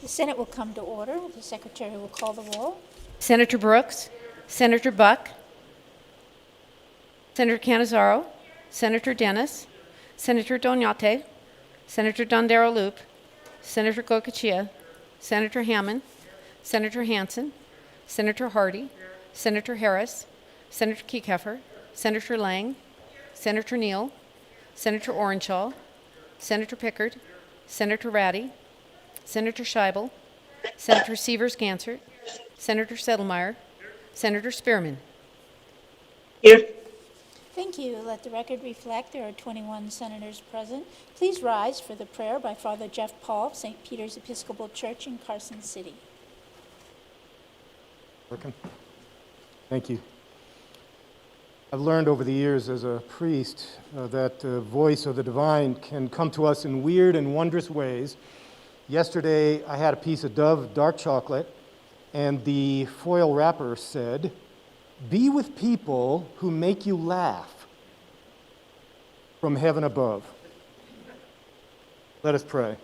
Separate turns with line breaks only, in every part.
The Senate will come to order. The Secretary will call the roll.
Senator Brooks, Senator Buck, Senator Canizaro, Senator Dennis, Senator Doniate, Senator Dondero Loop, Senator Gokachia, Senator Hammond, Senator Hansen, Senator Hardy, Senator Harris, Senator Kekeffer, Senator Lang, Senator Neal, Senator Orenshaw, Senator Pickard, Senator Ratty, Senator Scheibel, Senator Sievers-Gansert, Senator Settlemeyer, Senator Spearman.
Here.
Thank you. Let the record reflect there are 21 senators present. Please rise for the prayer by Father Jeff Paul of St. Peter's Episcopal Church in Carson City.
Working? Thank you. I've learned over the years as a priest that the voice of the divine can come to us in weird and wondrous ways. Yesterday, I had a piece of Dove dark chocolate, and the foil wrapper said, "Be with people who make you laugh from heaven above." Let us pray.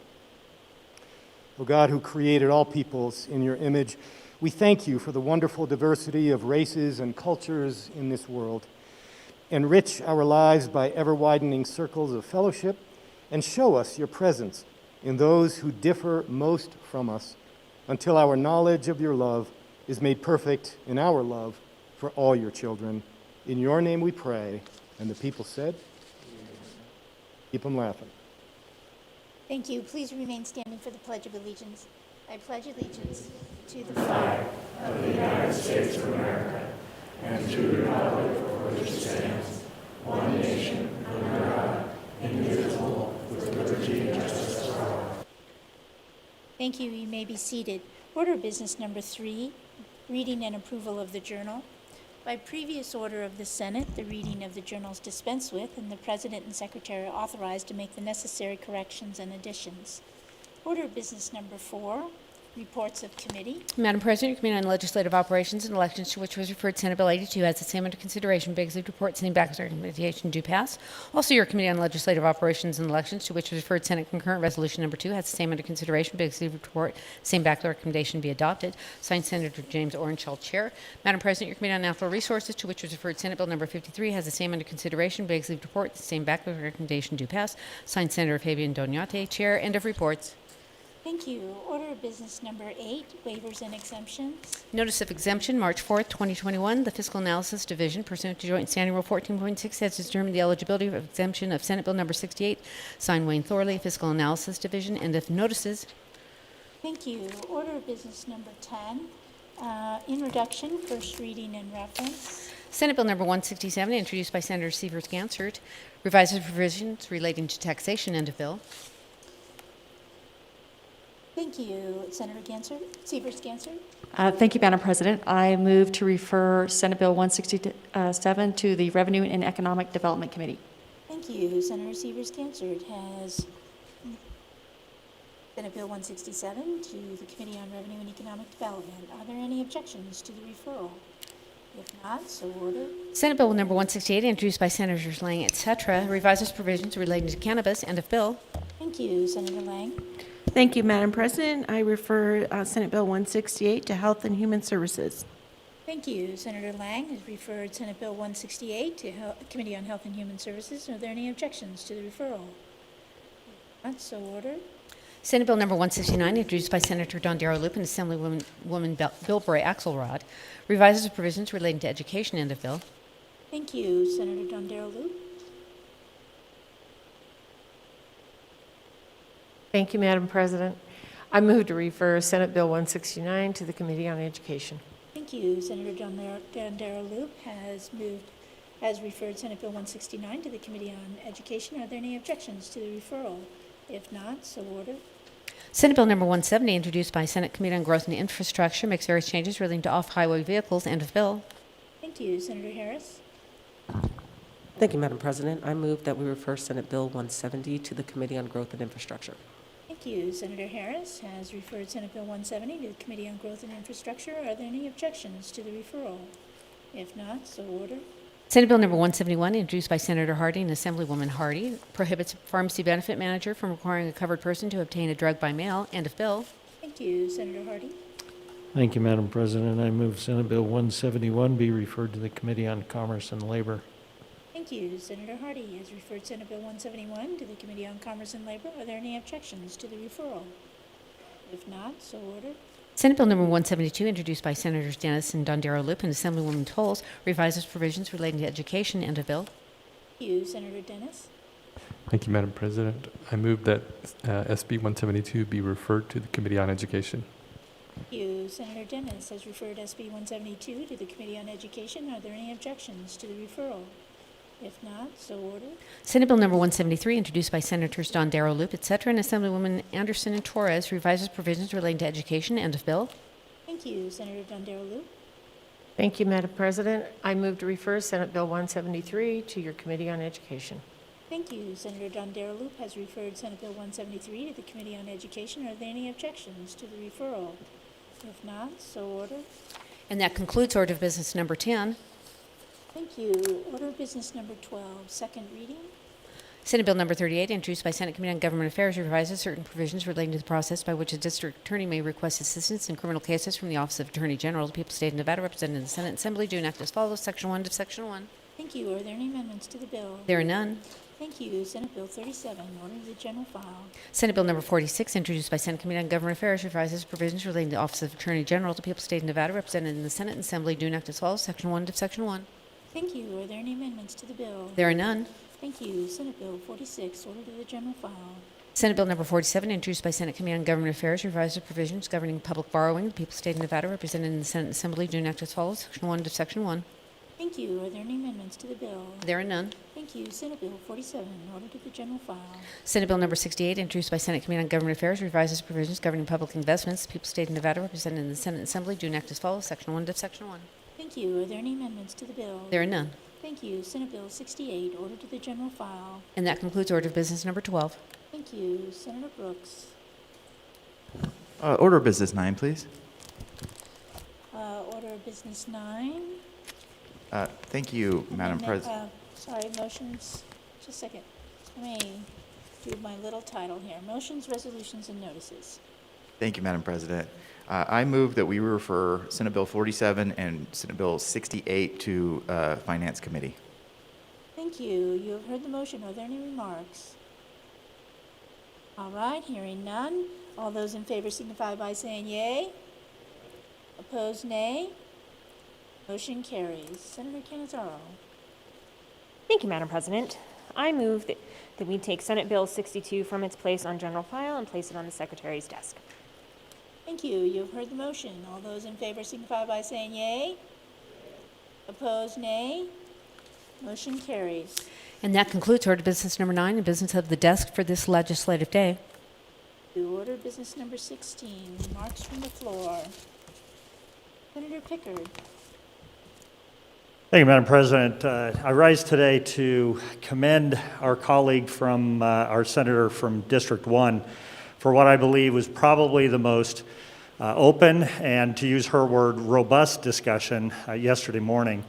O God, who created all peoples in your image, we thank you for the wonderful diversity of races and cultures in this world. Enrich our lives by ever-widening circles of fellowship, and show us your presence in those who differ most from us, until our knowledge of your love is made perfect in our love for all your children. In your name we pray. And the people said, keep them laughing.
Thank you. Please remain standing for the Pledge of Allegiance. I pledge allegiance to the flag
of the United States of America and to the republic for which it stands, one nation, under God, indivisible, with liberty and justice for all.
Thank you. You may be seated. Order of business number 3, reading and approval of the journal. By previous order of the Senate, the reading of the journal is dispensed with, and the President and Secretary are authorized to make the necessary corrections and additions. Order of business number 4, reports of committee.
Madam President, your Committee on Legislative Operations and Elections, to which was referred Senate Bill 82, has the same under consideration. Begs leave to report, sending back as recommendation do pass. Also, your Committee on Legislative Operations and Elections, to which was referred Senate Concurrent Resolution Number 2, has the same under consideration. Begs leave to report, same back the recommendation be adopted. Signed, Senator James Orenshaw, Chair. Madam President, your Committee on Natural Resources, to which was referred Senate Bill Number 53, has the same under consideration. Begs leave to report, the same back the recommendation do pass. Signed, Senator Fabian Doniate, Chair. End of reports.
Thank you. Order of business number 8, waivers and exemptions.
Notice of exemption, March 4th, 2021. The Fiscal Analysis Division, pursuant to Joint Standing Rule 14.6, has determined the eligibility of exemption of Senate Bill Number 68, signed Wayne Thorley, Fiscal Analysis Division. End of notices.
Thank you. Order of business number 10, introduction, first reading and reference.
Senate Bill Number 167, introduced by Senator Sievers-Gansert, revises provisions relating to taxation. End of bill.
Thank you. Senator Sievers-Gansert.
Thank you, Madam President. I move to refer Senate Bill 167 to the Revenue and Economic Development Committee.
Thank you. Senator Sievers-Gansert has Senate Bill 167 to the Committee on Revenue and Economic Development. Are there any objections to the referral? If not, so ordered.
Senate Bill Number 168, introduced by Senators Lang, etc., revises provisions relating to cannabis. End of bill.
Thank you. Senator Lang.
Thank you, Madam President. I refer Senate Bill 168 to Health and Human Services.
Thank you. Senator Lang has referred Senate Bill 168 to Committee on Health and Human Services. Are there any objections to the referral? If not, so ordered.
Senate Bill Number 169, introduced by Senator Dondero Loop and Assemblywoman Bilbray Axelrod, revises provisions relating to education. End of bill.
Thank you. Senator Dondero Loop.
Thank you, Madam President. I move to refer Senate Bill 169 to the Committee on Education.
Thank you. Senator Dondero Loop has referred Senate Bill 169 to the Committee on Education. Are there any objections to the referral? If not, so ordered.
Senate Bill Number 170, introduced by Senate Committee on Growth and Infrastructure, makes various changes relating to off-highway vehicles. End of bill.
Thank you. Senator Harris.
Thank you, Madam President. I move that we refer Senate Bill 170 to the Committee on Growth and Infrastructure.
Thank you. Senator Harris has referred Senate Bill 170 to the Committee on Growth and Infrastructure. Are there any objections to the referral? If not, so ordered.
Senate Bill number 171, introduced by Senator Hardy and Assemblywoman Hardy, prohibits a pharmacy benefit manager from requiring a covered person to obtain a drug by mail. End of bill.
Thank you, Senator Hardy.
Thank you, Madam President. I move Senate Bill 171 be referred to the Committee on Commerce and Labor.
Thank you, Senator Hardy has referred Senate Bill 171 to the Committee on Commerce and Labor. Are there any objections to the referral? If not, so ordered.
Senate Bill number 172, introduced by Senators Dennis and Dondero Loop and Assemblywoman Tolles, revises provisions relating to education. End of bill.
Thank you, Senator Dennis.
Thank you, Madam President. I move that SB 172 be referred to the Committee on Education.
Thank you, Senator Dennis has referred SB 172 to the Committee on Education. Are there any objections to the referral? If not, so ordered.
Senate Bill number 173, introduced by Senators Dondero Loop, etc., and Assemblywoman Anderson and Torres, revises provisions relating to education. End of bill.
Thank you, Senator Dondero Loop.
Thank you, Madam President. I move to refer Senate Bill 173 to your Committee on Education.
Thank you, Senator Dondero Loop has referred Senate Bill 173 to the Committee on Education. Are there any objections to the referral? If not, so ordered.
And that concludes order of business number 10.
Thank you. Order of business number 12, second reading.
Senate Bill number 38, introduced by Senate Committee on Government Affairs, revises certain provisions relating to the process by which a district attorney may request assistance in criminal cases from the Office of Attorney General of the people of the State of Nevada, represented in the Senate Assembly, do enact as follows. Section 1 to Section 1.
Thank you. Are there any amendments to the bill?
There are none.
Thank you. Senate Bill 37, order to the general file.
Senate Bill number 46, introduced by Senate Committee on Government Affairs, revises provisions relating to the Office of Attorney General of the people of the State of Nevada, represented in the Senate Assembly, do enact as follows. Section 1 to Section 1.
Thank you. Are there any amendments to the bill?
There are none.
Thank you. Senate Bill 46, order to the general file.
Senate Bill number 47, introduced by Senate Committee on Government Affairs, revises provisions governing public borrowing. The people of the State of Nevada, represented in the Senate Assembly, do enact as follows. Section 1 to Section 1.
Thank you. Are there any amendments to the bill?
There are none.
Thank you. Senate Bill 47, order to the general file.
Senate Bill number 68, introduced by Senate Committee on Government Affairs, revises provisions governing public investments. The people of the State of Nevada, represented in the Senate Assembly, do enact as follows. Section 1 to Section 1.
Thank you. Are there any amendments to the bill?
There are none.
Thank you. Senate Bill 68, order to the general file.
And that concludes order of business number 12.
Thank you. Senator Brooks.
Order of business 9, please.
Order of business 9.
Thank you, Madam President.
Sorry, motions. Just a second. Let me do my little title here. Motions, resolutions, and notices.
Thank you, Madam President. I move that we refer Senate Bill 47 and Senate Bill 68 to Finance Committee.
Thank you. You have heard the motion. Are there any remarks? All right, hearing none. All those in favor signify by saying yea. Opposed, nay. Motion carries. Senator Cannizzaro.
Thank you, Madam President. I move that we take Senate Bill 62 from its place on general file and place it on the Secretary's desk.
Thank you. You have heard the motion. All those in favor signify by saying yea. Opposed, nay. Motion carries.
And that concludes order of business number 9 and business of the desk for this legislative day.
Order of business number 16, remarks from the floor. Senator Pickard.
Thank you, Madam President. I rise today to commend our colleague from our senator from District 1 for what I believe was probably the most open and, to use her word, robust discussion yesterday morning.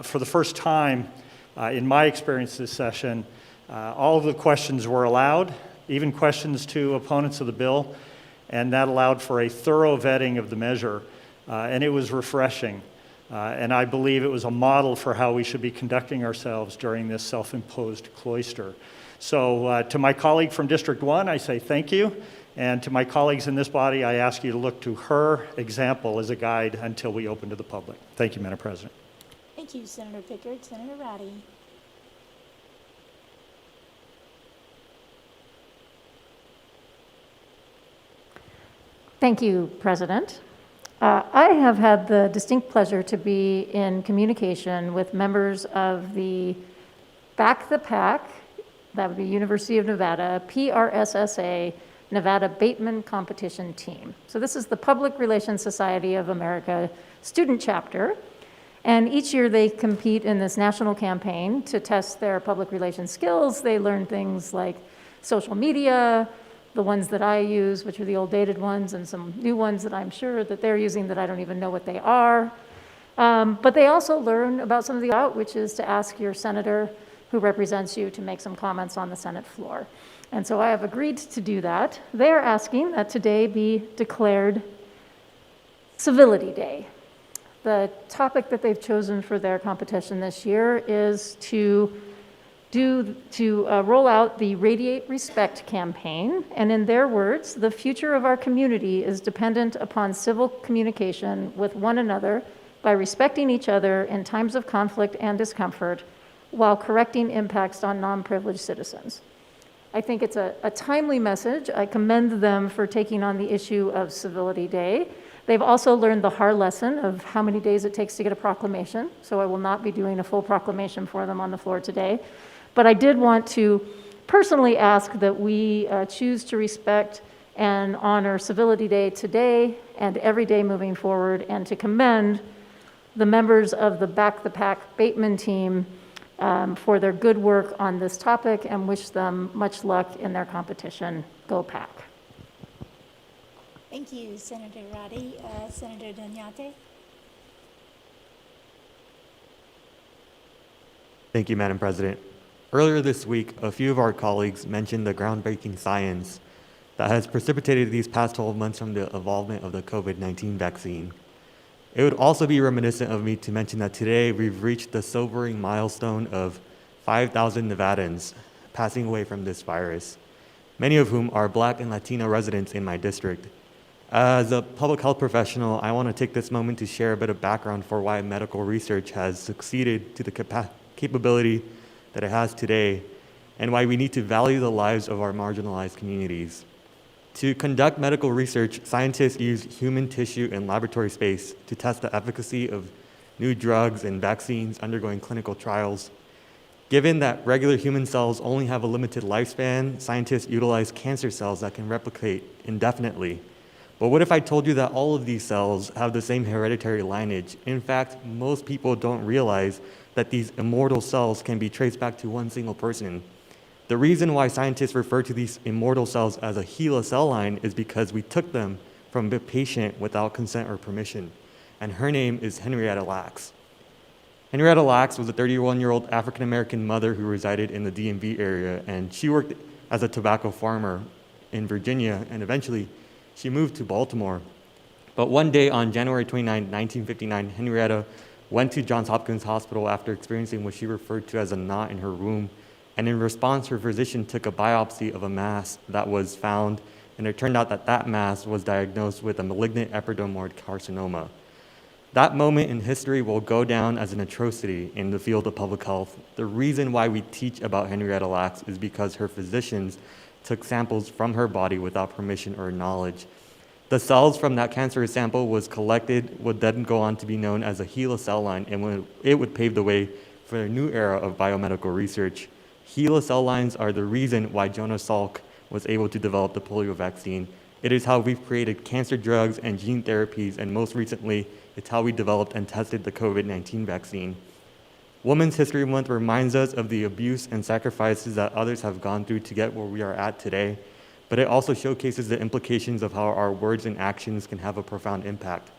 For the first time in my experience this session, all of the questions were allowed, even questions to opponents of the bill, and that allowed for a thorough vetting of the measure, and it was refreshing. And I believe it was a model for how we should be conducting ourselves during this self-imposed cloister. So to my colleague from District 1, I say thank you. And to my colleagues in this body, I ask you to look to her example as a guide until we open to the public. Thank you, Madam President.
Thank you, Senator Pickard. Senator Ratty.
Thank you, President. I have had the distinct pleasure to be in communication with members of the Back the Pack, that would be University of Nevada, PRSSA, Nevada Bateman Competition Team. So this is the Public Relations Society of America student chapter. And each year they compete in this national campaign to test their public relations skills. They learn things like social media, the ones that I use, which are the old dated ones, and some new ones that I'm sure that they're using that I don't even know what they are. But they also learn about some of the which is to ask your senator who represents you to make some comments on the Senate floor. And so I have agreed to do that. They're asking that today be declared Civility Day. The topic that they've chosen for their competition this year is to roll out the Radiate Respect campaign. And in their words, the future of our community is dependent upon civil communication with one another by respecting each other in times of conflict and discomfort while correcting impacts on non-privileged citizens. I think it's a timely message. I commend them for taking on the issue of Civility Day. They've also learned the hard lesson of how many days it takes to get a proclamation, so I will not be doing a full proclamation for them on the floor today. But I did want to personally ask that we choose to respect and honor Civility Day today and every day moving forward, and to commend the members of the Back the Pack Bateman team for their good work on this topic, and wish them much luck in their competition. Go Pack.
Thank you, Senator Roddy. Senator Doñate?
Thank you, Madam President. Earlier this week, a few of our colleagues mentioned the groundbreaking science that has precipitated these past 12 months from the evolvement of the COVID-19 vaccine. It would also be reminiscent of me to mention that today we've reached the sobering milestone of 5,000 Nevadans passing away from this virus, many of whom are Black and Latino residents in my district. As a public health professional, I want to take this moment to share a bit of background for why medical research has succeeded to the capability that it has today, and why we need to value the lives of our marginalized communities. To conduct medical research, scientists use human tissue and laboratory space to test the efficacy of new drugs and vaccines undergoing clinical trials. Given that regular human cells only have a limited lifespan, scientists utilize cancer cells that can replicate indefinitely. But what if I told you that all of these cells have the same hereditary lineage? In fact, most people don't realize that these immortal cells can be traced back to one single person. The reason why scientists refer to these immortal cells as a HeLa cell line is because we took them from a patient without consent or permission, and her name is Henrietta Lacks. Henrietta Lacks was a 31-year-old African-American mother who resided in the DMV area, and she worked as a tobacco farmer in Virginia, and eventually she moved to Baltimore. But one day on January 29, 1959, Henrietta went to Johns Hopkins Hospital after experiencing what she referred to as a knot in her womb. And in response, her physician took a biopsy of a mass that was found, and it turned out that that mass was diagnosed with a malignant epidermoid carcinoma. That moment in history will go down as an atrocity in the field of public health. The reason why we teach about Henrietta Lacks is because her physicians took samples from her body without permission or knowledge. The cells from that cancerous sample was collected, would then go on to be known as a HeLa cell line, and it would pave the way for a new era of biomedical research. HeLa cell lines are the reason why Jonas Salk was able to develop the polio vaccine. It is how we've created cancer drugs and gene therapies, and most recently, it's how we developed and tested the COVID-19 vaccine. Women's History Month reminds us of the abuse and sacrifices that others have gone through to get where we are at today, but it also showcases the implications of how our words and actions can have a profound impact.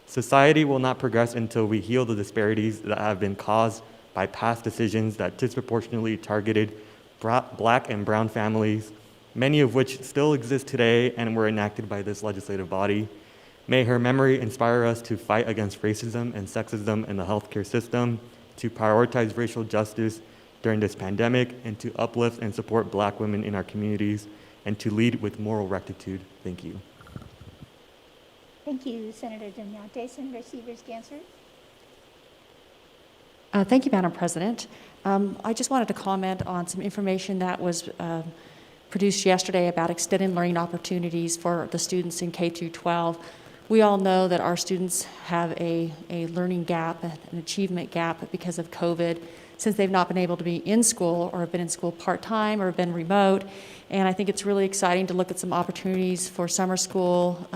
Society will not progress until we heal the disparities that have been caused by past decisions that disproportionately targeted Black and brown families, many of which still exist today and were enacted by this legislative body. May her memory inspire us to fight against racism and sexism in the healthcare system, to prioritize racial justice during this pandemic, and to uplift and support Black women in our communities, and to lead with moral rectitude. Thank you.
Thank you, Senator Doñate. Senator Severs-Gansert?
Thank you, Madam President. I just wanted to comment on some information that was produced yesterday about extended learning opportunities for the students in K through 12. We all know that our students have a learning gap, an achievement gap because of COVID, since they've not been able to be in school or have been in school part-time or have been remote. And I think it's really exciting to look at some opportunities for summer school,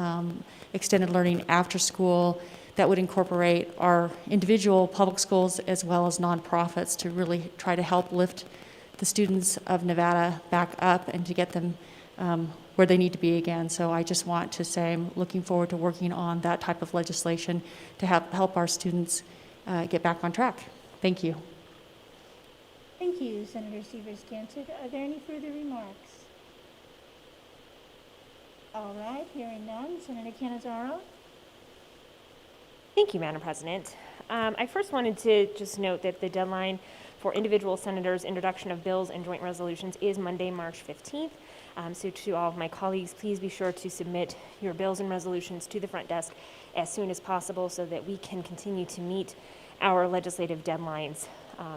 extended learning after school, that would incorporate our individual public schools as well as nonprofits to really try to help lift the students of Nevada back up and to get them where they need to be again. So I just want to say I'm looking forward to working on that type of legislation to help our students get back on track. Thank you.
Thank you, Senator Severs-Kansas. Are there any further remarks? All right, hearing none. Senator Cannizzaro?
Thank you, Madam President. I first wanted to just note that the deadline for individual senators' introduction of bills and joint resolutions is Monday, March 15th. So to all of my colleagues, please be sure to submit your bills and resolutions to the front desk as soon as possible so that we can continue to meet our legislative deadlines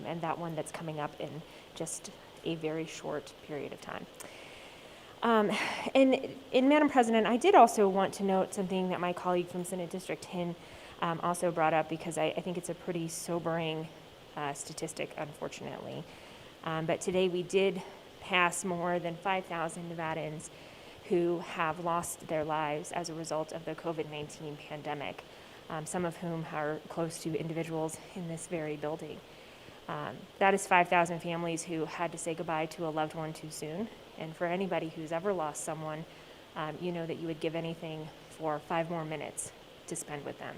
and that one that's coming up in just a very short period of time. And Madam President, I did also want to note something that my colleague from Senate District 10 also brought up, because I think it's a pretty sobering statistic, unfortunately. But today we did pass more than 5,000 Nevadans who have lost their lives as a result of the COVID-19 pandemic, some of whom are close to individuals in this very building. That is 5,000 families who had to say goodbye to a loved one too soon. And for anybody who's ever lost someone, you know that you would give anything for 5 more minutes to spend with them.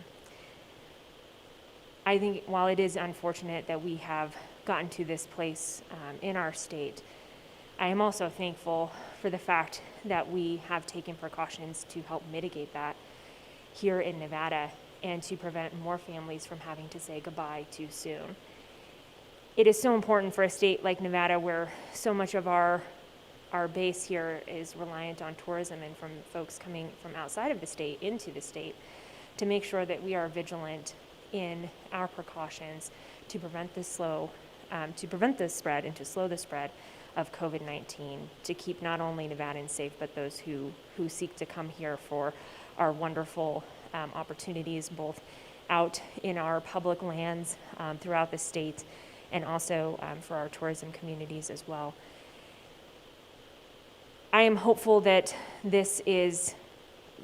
I think while it is unfortunate that we have gotten to this place in our state, I am also thankful for the fact that we have taken precautions to help mitigate that here in Nevada and to prevent more families from having to say goodbye too soon. It is so important for a state like Nevada, where so much of our base here is reliant on tourism and from folks coming from outside of the state into the state, to make sure that we are vigilant in our precautions to prevent the spread and to slow the spread of COVID-19, to keep not only Nevadans safe, but those who seek to come here for our wonderful opportunities, both out in our public lands throughout the state, and also for our tourism communities as well. I am hopeful that this is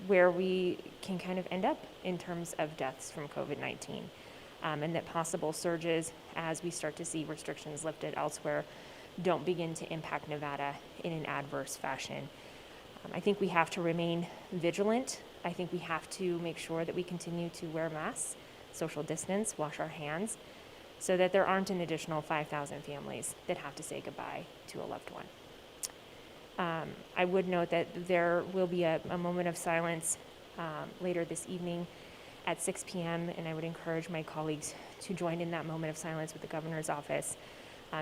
where we can kind of end up in terms of deaths from COVID-19, and that possible surges as we start to see restrictions lifted elsewhere don't begin to impact Nevada in an adverse fashion. I think we have to remain vigilant. I think we have to make sure that we continue to wear masks, social distance, wash our hands, so that there aren't an additional 5,000 families that have to say goodbye to a loved one. I would note that there will be a moment of silence later this evening at 6 p.m., and I would encourage my colleagues to join in that moment of silence with the governor's office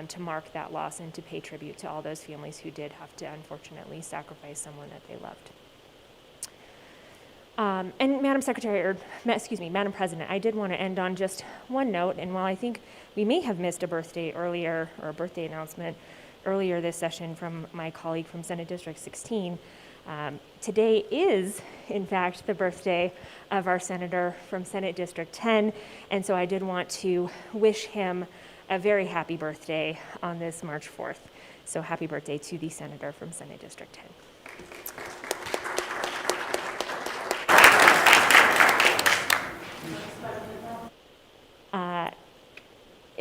to mark that loss and to pay tribute to all those families who did have to unfortunately sacrifice someone that they loved. And Madam President, I did want to end on just one note, and while I think we may have missed a birthday earlier, or a birthday announcement earlier this session from my colleague from Senate District 16, today is, in fact, the birthday of our senator from Senate District 10, and so I did want to wish him a very happy birthday on this March 4th. So happy birthday to the senator from Senate District 10.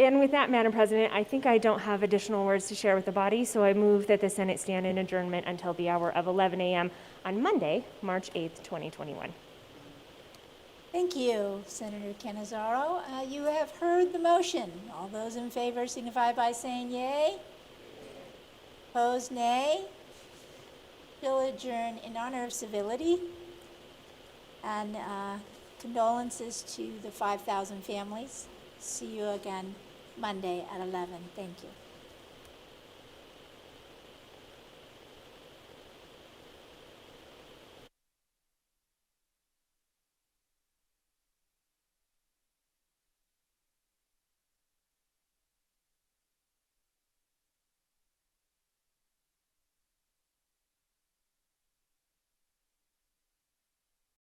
And with that, Madam President, I think I don't have additional words to share with the body, so I move that the Senate stand in adjournment until the hour of 11 a.m. on Monday, March 8th, 2021.
Thank you, Senator Cannizzaro. You have heard the motion. All those in favor signify by saying yay. Opposed, nay. Bill adjourn in honor of civility, and condolences to the 5,000 families. See you again Monday at 11. Thank you.